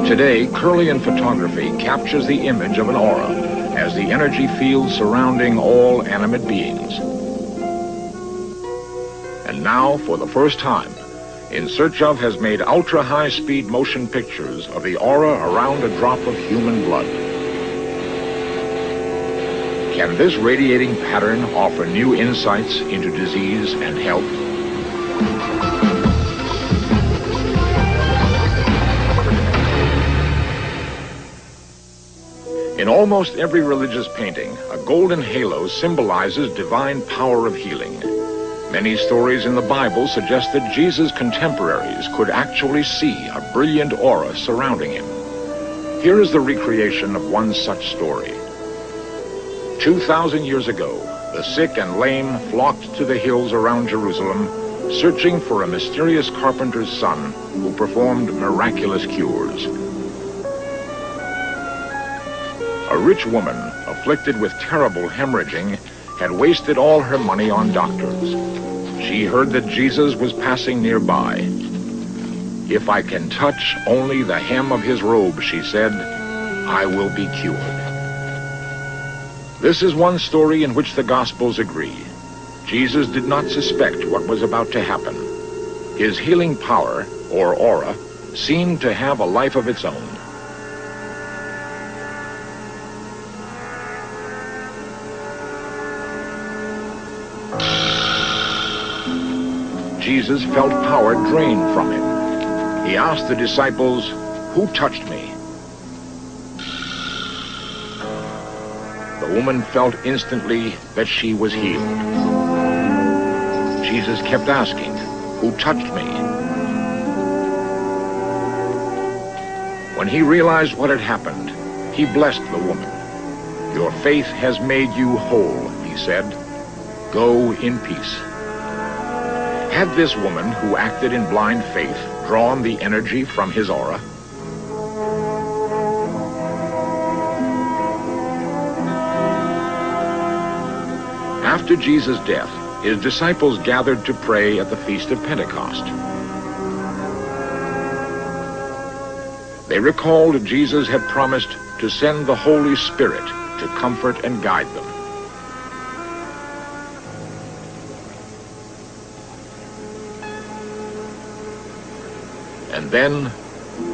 Today, Kirlian Photography captures the image of an aura as the energy field surrounding all animate beings. And now, for the first time, In Search Of has made ultra-high-speed motion pictures of the aura around a drop of human blood. Can this radiating pattern offer new insights into disease and health? In almost every religious painting, a golden halo symbolizes divine power of healing. Many stories in the Bible suggest that Jesus' contemporaries could actually see a brilliant aura surrounding him. Here is the recreation of one such story. 2,000 years ago, the sick and lame flocked to the hills around Jerusalem, searching for a mysterious carpenter's son who performed miraculous cures. A rich woman, afflicted with terrible hemorrhaging, had wasted all her money on doctors. She heard that Jesus was passing nearby. "If I can touch only the hem of his robe," she said, "I will be cured." This is one story in which the Gospels agree. Jesus did not suspect what was about to happen. His healing power, or aura, seemed to have a life of its own. Jesus felt power drained from him. He asked the disciples, "Who touched me?" The woman felt instantly that she was healed. Jesus kept asking, "Who touched me?" When he realized what had happened, he blessed the woman. "Your faith has made you whole," he said. "Go in peace." Had this woman, who acted in blind faith, drawn the energy from his aura? After Jesus' death, his disciples gathered to pray at the Feast of Pentecost. They recalled Jesus had promised to send the Holy Spirit to comfort and guide them. And then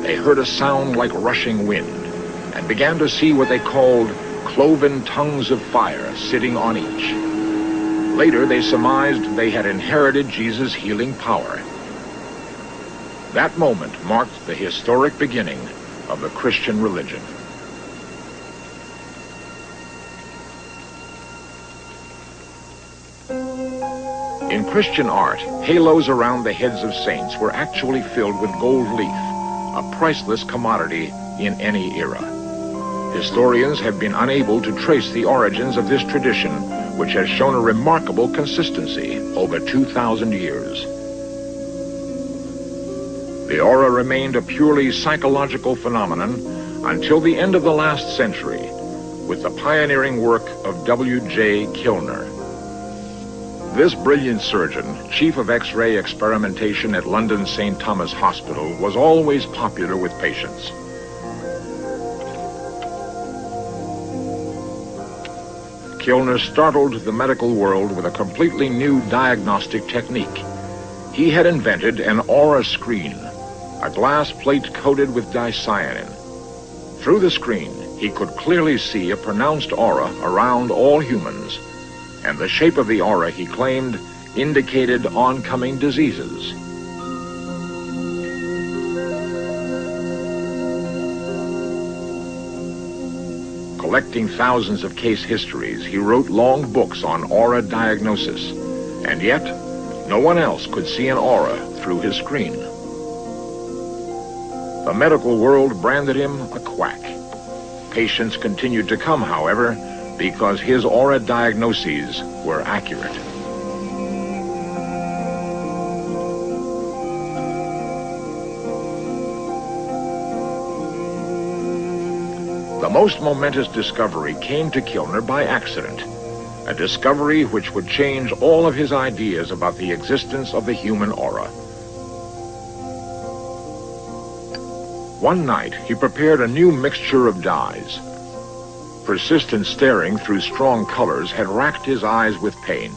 they heard a sound like rushing wind and began to see what they called cloven tongues of fire sitting on each. Later, they surmised they had inherited Jesus' healing power. That moment marked the historic beginning of the Christian religion. In Christian art, halos around the heads of saints were actually filled with gold leaf, a priceless commodity in any era. Historians have been unable to trace the origins of this tradition, which has shown a remarkable consistency over 2,000 years. The aura remained a purely psychological phenomenon until the end of the last century, with the pioneering work of W.J. Kilner. This brilliant surgeon, chief of X-ray experimentation at London's St. Thomas Hospital, was always popular with patients. Kilner startled the medical world with a completely new diagnostic technique. He had invented an aura screen, a glass plate coated with dicyanin. Through the screen, he could clearly see a pronounced aura around all humans, and the shape of the aura, he claimed, indicated oncoming diseases. Collecting thousands of case histories, he wrote long books on aura diagnosis, and yet no one else could see an aura through his screen. The medical world branded him a quack. Patients continued to come, however, because his aura diagnoses were accurate. The most momentous discovery came to Kilner by accident, a discovery which would change all of his ideas about the existence of the human aura. One night, he prepared a new mixture of dyes. Persistent staring through strong colors had racked his eyes with pain.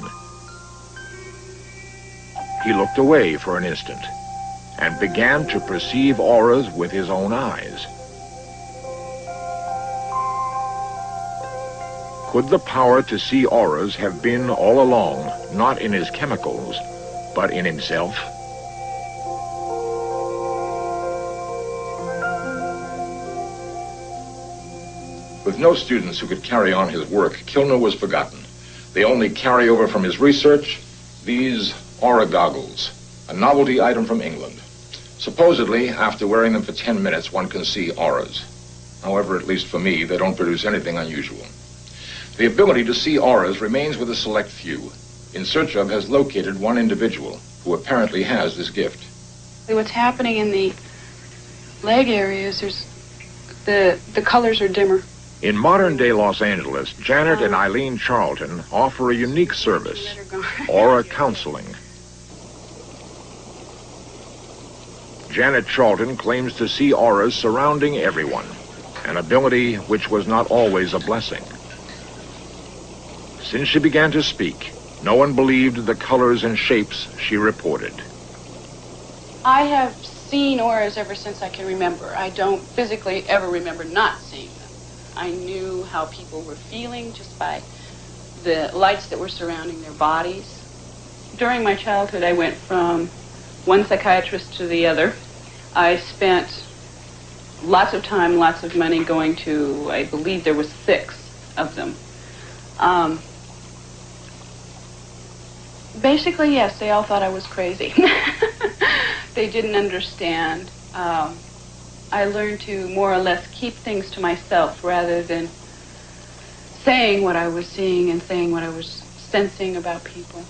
He looked away for an instant and began to perceive auras with his own eyes. Could the power to see auras have been all along not in his chemicals, but in himself? With no students who could carry on his work, Kilner was forgotten. The only carryover from his research, these aura goggles, a novelty item from England. Supposedly, after wearing them for 10 minutes, one can see auras. However, at least for me, they don't produce anything unusual. The ability to see auras remains with a select few. In Search Of has located one individual who apparently has this gift. What's happening in the leg areas, the colors are dimmer. In modern-day Los Angeles, Janet and Eileen Charlton offer a unique service, aura counseling. Janet Charlton claims to see auras surrounding everyone, an ability which was not always a blessing. Since she began to speak, no one believed the colors and shapes she reported. I have seen auras ever since I can remember. I don't physically ever remember not seeing them. I knew how people were feeling just by the lights that were surrounding their bodies. During my childhood, I went from one psychiatrist to the other. I spent lots of time, lots of money going to, I believe there was 6 of them. Basically, yes, they all thought I was crazy. They didn't understand. I learned to more or less keep things to myself rather than saying what I was seeing and saying what I was sensing about people.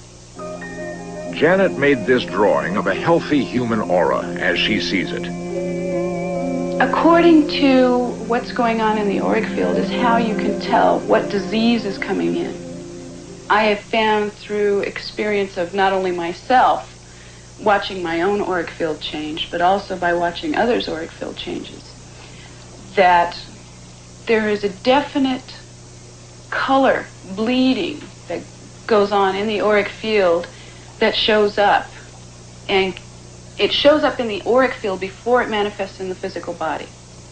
Janet made this drawing of a healthy human aura as she sees it. According to what's going on in the auric field is how you can tell what disease is coming in. I have found through experience of not only myself, watching my own auric field change, but also by watching others' auric field changes, that there is a definite color bleeding that goes on in the auric field that shows up. And it shows up in the auric field before it manifests in the physical body.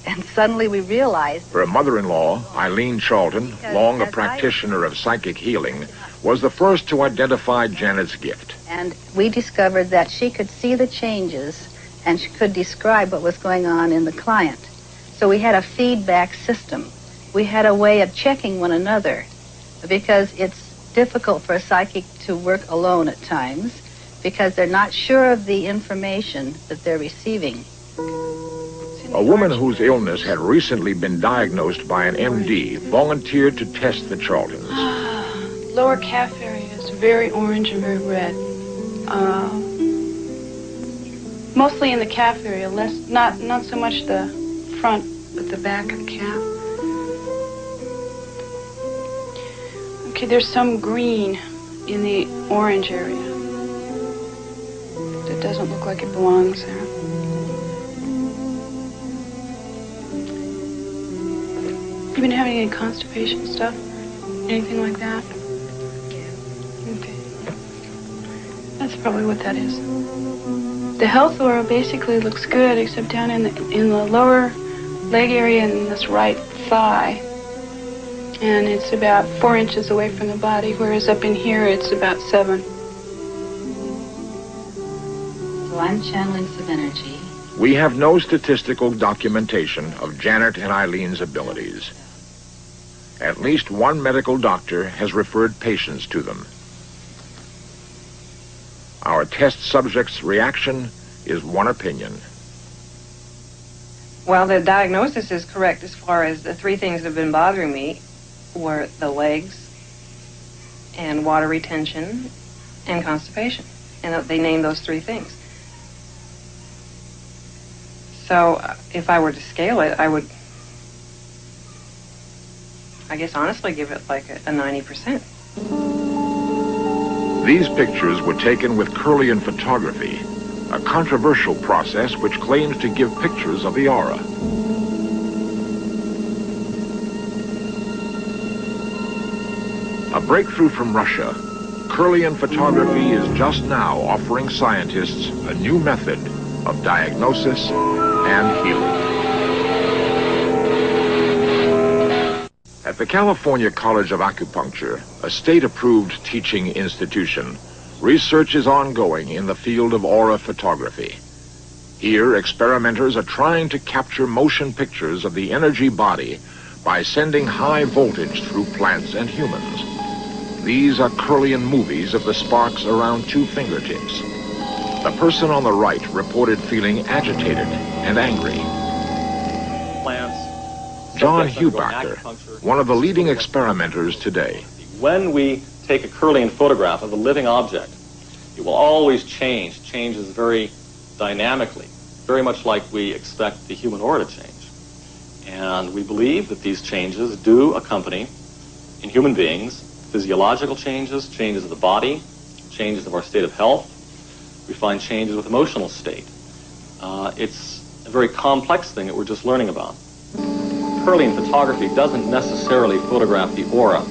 And suddenly we realized... Her mother-in-law, Eileen Charlton, long a practitioner of psychic healing, was the first to identify Janet's gift. And we discovered that she could see the changes and she could describe what was going on in the client. So we had a feedback system. We had a way of checking one another because it's difficult for a psychic to work alone at times because they're not sure of the information that they're receiving. A woman whose illness had recently been diagnosed by an MD volunteered to test the Charltons. Lower calf area is very orange and very red. Mostly in the calf area, not so much the front, but the back of the calf. Okay, there's some green in the orange area. It doesn't look like it belongs there. You been having any constipation stuff? Anything like that? Okay. That's probably what that is. The health aura basically looks good, except down in the lower leg area and this right thigh. And it's about 4 inches away from the body, whereas up in here it's about 7. So I'm channeling some energy. We have no statistical documentation of Janet and Eileen's abilities. At least one medical doctor has referred patients to them. Our test subject's reaction is one opinion. Well, the diagnosis is correct as far as the 3 things that have been bothering me were the legs and water retention and constipation. And they named those 3 things. So if I were to scale it, I would, I guess, honestly give it like a 90%. These pictures were taken with Kirlian Photography, a controversial process which claims to give pictures of the aura. A breakthrough from Russia, Kirlian Photography is just now offering scientists a new method of diagnosis and healing. At the California College of Acupuncture, a state-approved teaching institution, research is ongoing in the field of aura photography. Here, experimenters are trying to capture motion pictures of the energy body by sending high voltage through plants and humans. These are Kirlian movies of the sparks around 2 fingertips. The person on the right reported feeling agitated and angry. John Hubacher, one of the leading experimenters today. When we take a Kirlian photograph of a living object, it will always change, changes very dynamically, very much like we expect the human aura to change. And we believe that these changes do accompany, in human beings, physiological changes, changes of the body, changes of our state of health. We find changes with emotional state. It's a very complex thing that we're just learning about. Kirlian photography doesn't necessarily photograph the aura.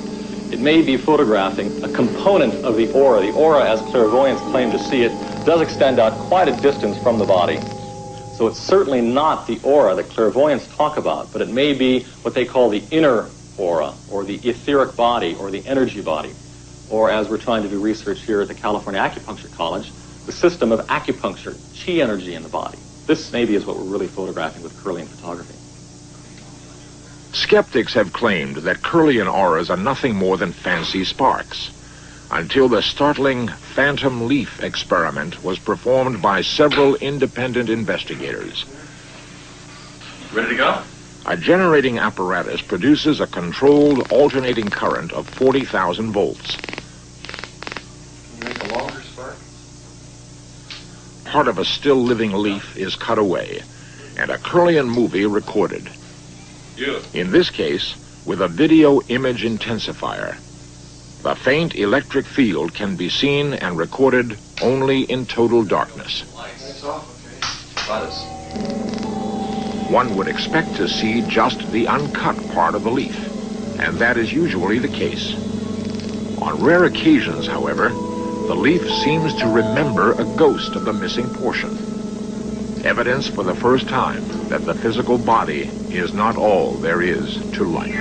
It may be photographing a component of the aura. The aura, as clairvoyants claim to see it, does extend out quite a distance from the body. So it's certainly not the aura that clairvoyants talk about, but it may be what they call the inner aura, or the etheric body, or the energy body, or, as we're trying to do research here at the California Acupuncture College, the system of acupuncture, chi energy in the body. This maybe is what we're really photographing with Kirlian photography. Skeptics have claimed that Kirlian auras are nothing more than fancy sparks, until the startling phantom leaf experiment was performed by several independent investigators. Ready to go? A generating apparatus produces a controlled alternating current of 40,000 volts. Can you make a longer spark? Part of a still living leaf is cut away, and a Kirlian movie recorded. In this case, with a video image intensifier. The faint electric field can be seen and recorded only in total darkness. One would expect to see just the uncut part of the leaf, and that is usually the case. On rare occasions, however, the leaf seems to remember a ghost of the missing portion. Evidence for the first time that the physical body is not all there is to life.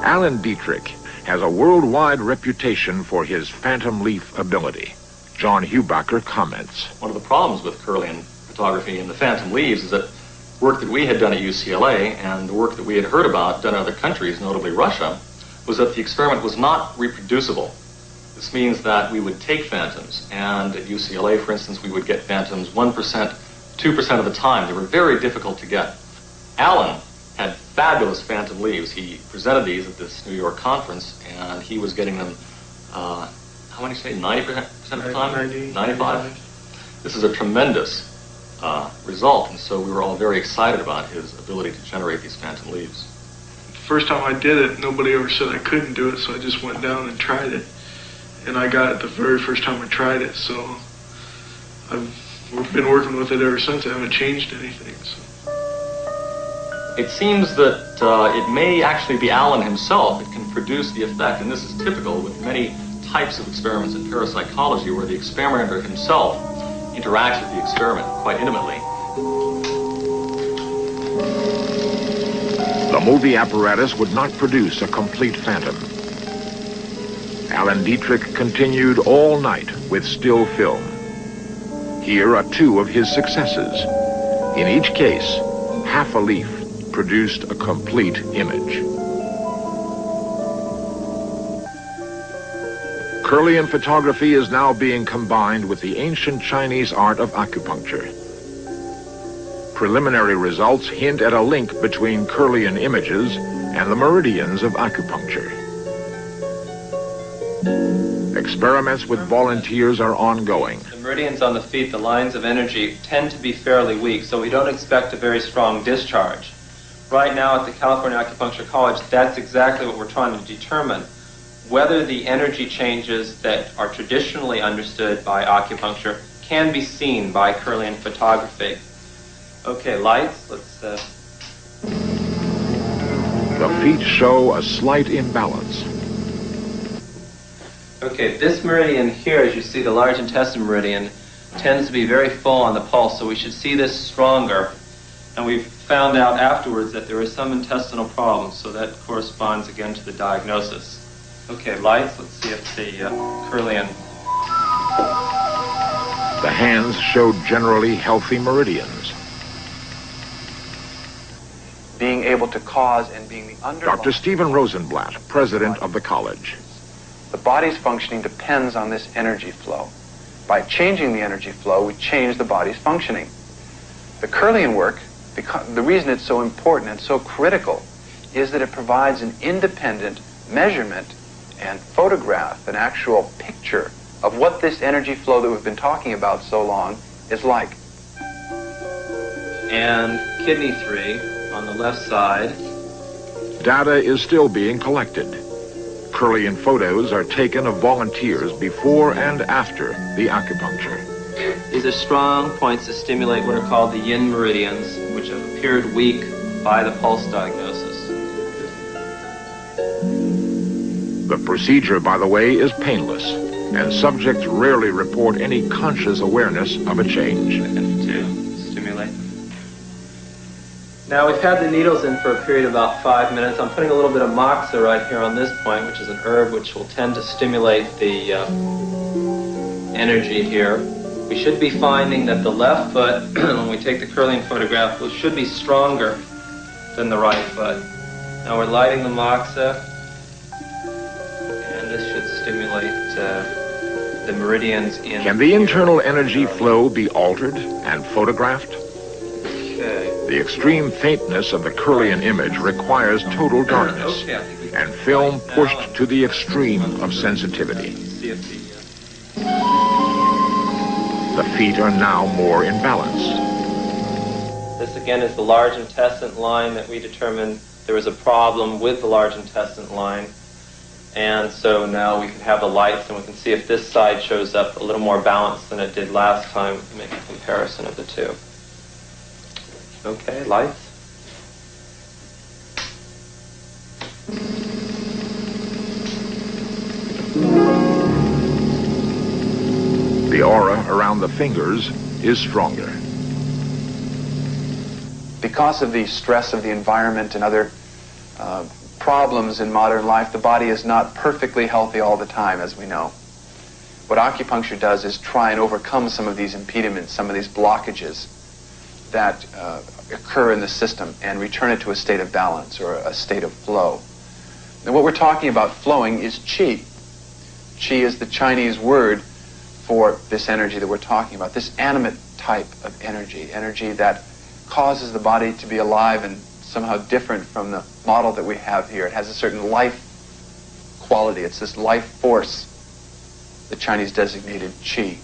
Alan Dietrich has a worldwide reputation for his phantom leaf ability. John Hubacher comments. One of the problems with Kirlian photography and the phantom leaves is that work that we had done at UCLA and the work that we had heard about done in other countries, notably Russia, was that the experiment was not reproducible. This means that we would take phantoms, and at UCLA, for instance, we would get phantoms 1%, 2% of the time. They were very difficult to get. Alan had fabulous phantom leaves. He presented these at this New York conference, and he was getting them, how many say, 90% of the time? 90, 95? This is a tremendous result, and so we were all very excited about his ability to generate these phantom leaves. The first time I did it, nobody ever said I couldn't do it, so I just went down and tried it. And I got it the very first time I tried it, so I've been working with it ever since. I haven't changed anything. So. It seems that it may actually be Alan himself that can produce the effect, and this is typical with many types of experiments in parapsychology where the experimenter himself interacts with the experiment quite intimately. The movie apparatus would not produce a complete phantom. Alan Dietrich continued all night with still film. Here are 2 of his successes. In each case, half a leaf produced a complete image. Kirlian photography is now being combined with the ancient Chinese art of acupuncture. Preliminary results hint at a link between Kirlian images and the meridians of acupuncture. Experiments with volunteers are ongoing. The meridians on the feet, the lines of energy, tend to be fairly weak, so we don't expect a very strong discharge. Right now at the California Acupuncture College, that's exactly what we're trying to determine, whether the energy changes that are traditionally understood by acupuncture can be seen by Kirlian photography. Okay, lights, let's... The feet show a slight imbalance. Okay, this meridian here, as you see, the large intestine meridian, tends to be very full on the pulse, so we should see this stronger. And we've found out afterwards that there is some intestinal problems, so that corresponds again to the diagnosis. Okay, lights, let's see if the Kirlian... The hands show generally healthy meridians. Being able to cause and being the underlying... Dr. Stephen Rosenblatt, president of the college. The body's functioning depends on this energy flow. By changing the energy flow, we change the body's functioning. The Kirlian work, the reason it's so important and so critical is that it provides an independent measurement and photograph, an actual picture of what this energy flow that we've been talking about so long is like. And kidney 3 on the left side. Data is still being collected. Kirlian photos are taken of volunteers before and after the acupuncture. These are strong points that stimulate what are called the yin meridians, which have appeared weak by the pulse diagnosis. The procedure, by the way, is painless, and subjects rarely report any conscious awareness of a change. To stimulate. Now we've had the needles in for a period of about 5 minutes. I'm putting a little bit of moxa right here on this point, which is an herb which will tend to stimulate the energy here. We should be finding that the left foot, when we take the Kirlian photograph, should be stronger than the right foot. Now we're lighting the moxa, and this should stimulate the meridians in... Can the internal energy flow be altered and photographed? Okay. The extreme faintness of the Kirlian image requires total darkness, and film pushed to the extreme of sensitivity. See if The feet are now more in balance. This again is the large intestine line that we determined there was a problem with the large intestine line. And so now we can have the lights and we can see if this side shows up a little more balanced than it did last time. We can make a comparison of the two. Okay, lights. The aura around the fingers is stronger. Because of the stress of the environment and other problems in modern life, the body is not perfectly healthy all the time, as we know. What acupuncture does is try and overcome some of these impediments, some of these blockages that occur in the system and return it to a state of balance or a state of flow. And what we're talking about flowing is qi. Qi is the Chinese word for this energy that we're talking about, this animate type of energy, energy that causes the body to be alive and somehow different from the model that we have here. It has a certain life quality. It's this life force. The Chinese designated qi.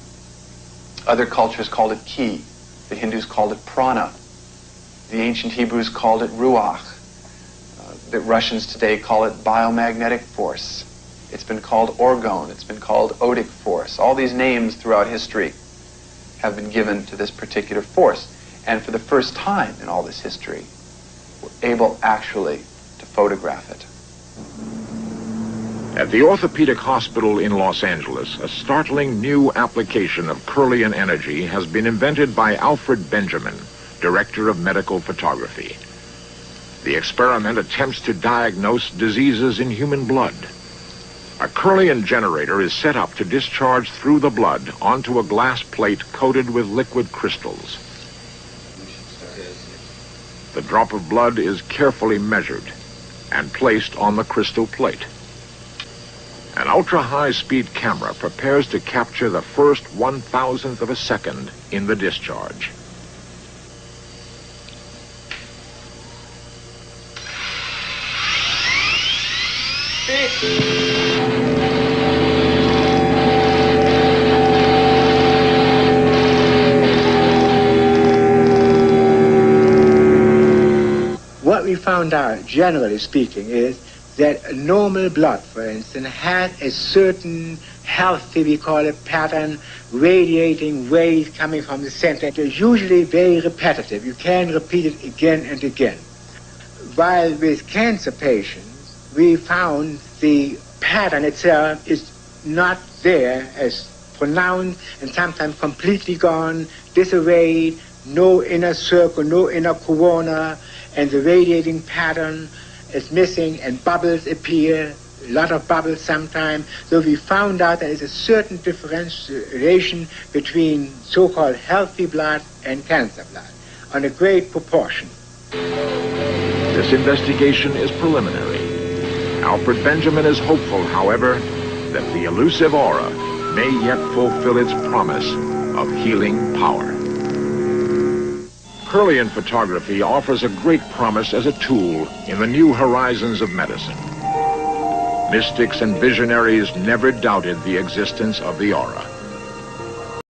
Other cultures called it ki. The Hindus called it prana. The ancient Hebrews called it ruach. The Russians today call it biomagnetic force. It's been called orgone. It's been called odic force. All these names throughout history have been given to this particular force. And for the first time in all this history, we're able actually to photograph it. At the Orthopedic Hospital in Los Angeles, a startling new application of Kirlian energy has been invented by Alfred Benjamin, Director of Medical Photography. The experiment attempts to diagnose diseases in human blood. A Kirlian generator is set up to discharge through the blood onto a glass plate coated with liquid crystals. The drop of blood is carefully measured and placed on the crystal plate. An ultra-high-speed camera prepares to capture the first 1,000th of a second in the discharge. What we found out, generally speaking, is that normal blood, for instance, had a certain healthy, we call it, pattern, radiating wave coming from the center. It is usually very repetitive. You can repeat it again and again. While with cancer patients, we found the pattern itself is not there as pronounced and sometimes completely gone, disarrayed, no inner circle, no inner corona, and the radiating pattern is missing and bubbles appear, a lot of bubbles sometimes. So we found out there is a certain differentiation between so-called healthy blood and cancer blood on a great proportion. This investigation is preliminary. Alfred Benjamin is hopeful, however, that the elusive aura may yet fulfill its promise of healing power. Kirlian photography offers a great promise as a tool in the new horizons of medicine. Mystics and visionaries never doubted the existence of the aura.